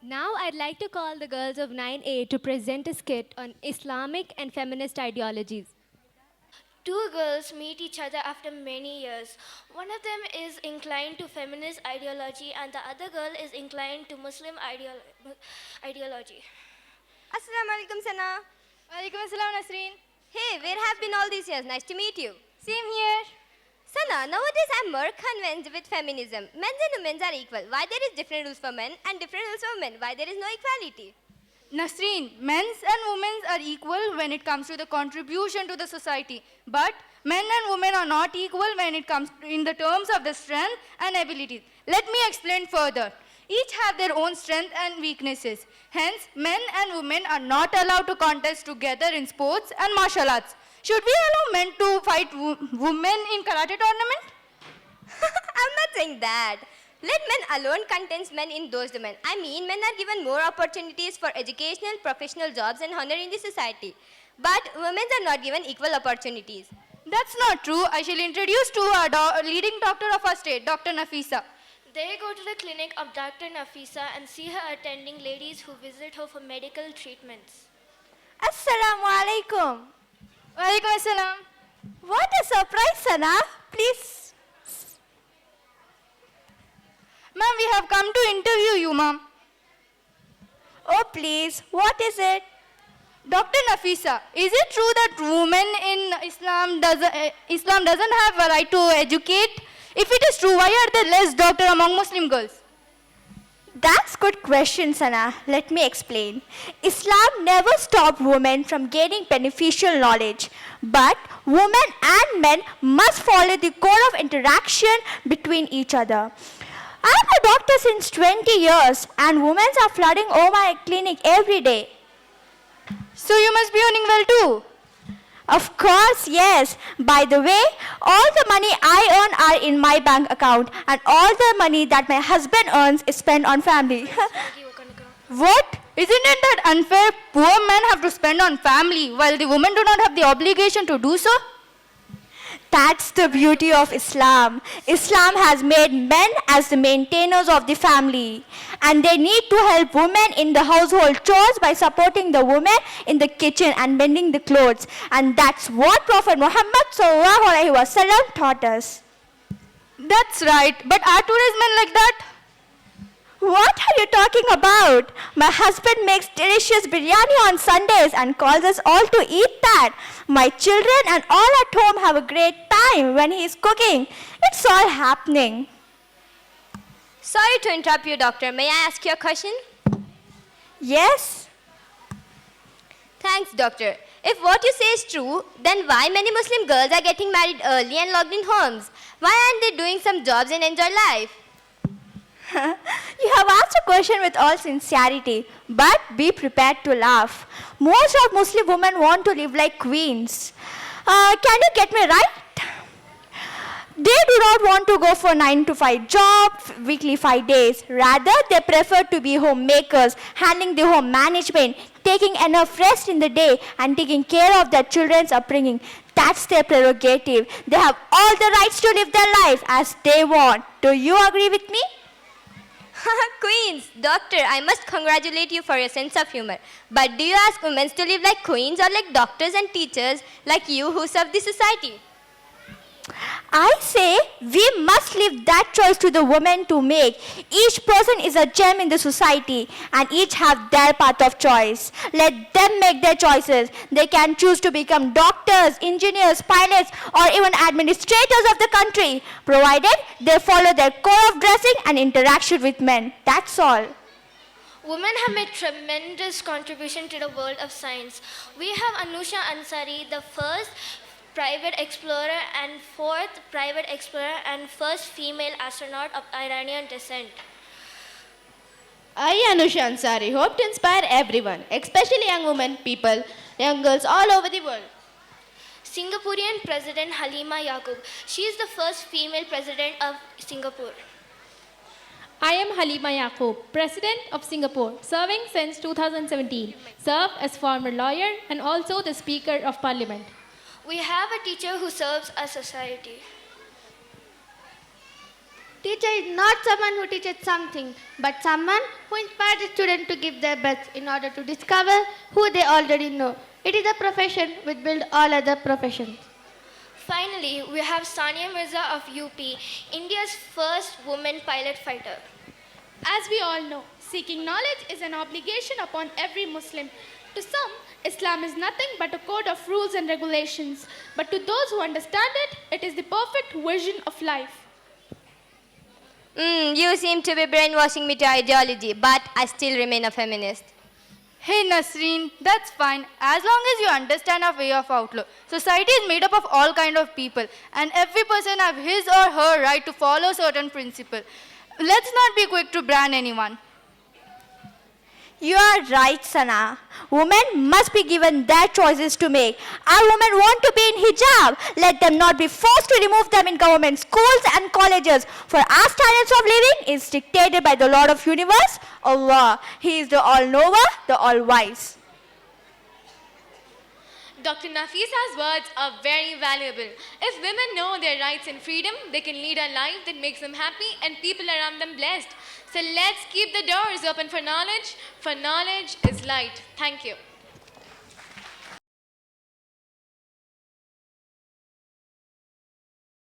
Now I'd like to call the girls of 9A to present a skit on Islamic and feminist ideologies. Two girls meet each other after many years. One of them is inclined to feminist ideology and the other girl is inclined to Muslim ideology. Assalamu alaikum, Sana. Walaikum assalam, Nasreen. Hey, where have been all these years? Nice to meet you. Same here. Sana, nowadays I'm more convinced with feminism. Men and women are equal. Why there is different rules for men and different rules for women? Why there is no equality? Nasreen, men's and women's are equal when it comes to the contribution to the society. But men and women are not equal when it comes in the terms of the strength and abilities. Let me explain further. Each have their own strength and weaknesses. Hence, men and women are not allowed to contest together in sports and martial arts. Should we allow men to fight women in karate tournament? I'm not saying that. Let men alone contest men in those domains. I mean, men are given more opportunities for educational, professional jobs and honor in the society. But women are not given equal opportunities. That's not true. I shall introduce to our leading doctor of our state, Dr. Nafisa. They go to the clinic of Dr. Nafisa and see her attending ladies who visit her for medical treatments. Assalamu alaikum. Walaikum assalam. What a surprise, Sana. Please. Ma'am, we have come to interview you, ma'am. Oh, please. What is it? Dr. Nafisa, is it true that women in Islam doesn't have a right to educate? If it is true, why are there less doctors among Muslim girls? That's good question, Sana. Let me explain. Islam never stopped women from gaining beneficial knowledge. But women and men must follow the code of interaction between each other. I'm a doctor since 20 years and women are flooding over my clinic every day. So you must be earning well too. Of course, yes. By the way, all the money I earn are in my bank account and all the money that my husband earns is spent on family. What? Isn't it that unfair? Poor men have to spend on family while the women do not have the obligation to do so? That's the beauty of Islam. Islam has made men as the maintainers of the family. And they need to help women in the household chores by supporting the women in the kitchen and mending the clothes. And that's what Prophet Muhammad ﷺ taught us. That's right. But are today's men like that? What are you talking about? My husband makes delicious biryani on Sundays and calls us all to eat that. My children and all at home have a great time when he is cooking. It's all happening. Sorry to interrupt you, doctor. May I ask you a question? Yes. Thanks, doctor. If what you say is true, then why many Muslim girls are getting married early and locked in homes? Why aren't they doing some jobs and enjoy life? You have asked a question with all sincerity, but be prepared to laugh. Most of Muslim women want to live like queens. Can you get me right? They do not want to go for 9 to 5 job, weekly 5 days. Rather, they prefer to be homemakers, handling the home management, taking enough rest in the day, and taking care of their children's upbringing. That's their prerogative. They have all the rights to live their life as they want. Do you agree with me? Queens, doctor, I must congratulate you for your sense of humor. But do you ask women to live like queens or like doctors and teachers like you who serve the society? I say we must leave that choice to the women to make. Each person is a gem in the society and each have their path of choice. Let them make their choices. They can choose to become doctors, engineers, pilots or even administrators of the country, provided they follow their code of dressing and interaction with men. That's all. Women have made tremendous contribution to the world of science. We have Anusha Ansari, the first private explorer and fourth private explorer and first female astronaut of Iranian descent. I, Anusha Ansari, hope to inspire everyone, especially young women, people, young girls all over the world. Singaporean President Halima Yaqub. She is the first female president of Singapore. I am Halima Yaqub, President of Singapore, serving since 2017. Served as former lawyer and also the Speaker of Parliament. We have a teacher who serves our society. Teacher is not someone who teaches something, but someone who inspires the student to give their best in order to discover who they already know. It is a profession which builds all other professions. Finally, we have Sania Mirza of UP, India's first woman pilot fighter. As we all know, seeking knowledge is an obligation upon every Muslim. To some, Islam is nothing but a code of rules and regulations. But to those who understand it, it is the perfect vision of life. You seem to be brainwashing me to ideology, but I still remain a feminist. Hey Nasreen, that's fine as long as you understand our way of outlook. Society is made up of all kind of people and every person have his or her right to follow certain principles. Let's not be quick to brand anyone. You are right, Sana. Women must be given their choices to make. Our women want to be in hijab. Let them not be forced to remove them in government schools and colleges. For our standards of living is dictated by the Lord of Universe, Allah. He is the All-Knower, the All-Wise. Dr. Nafisa's words are very valuable. If women know their rights and freedom, they can lead a life that makes them happy and people around them blessed. So let's keep the doors open for knowledge is light. Thank you.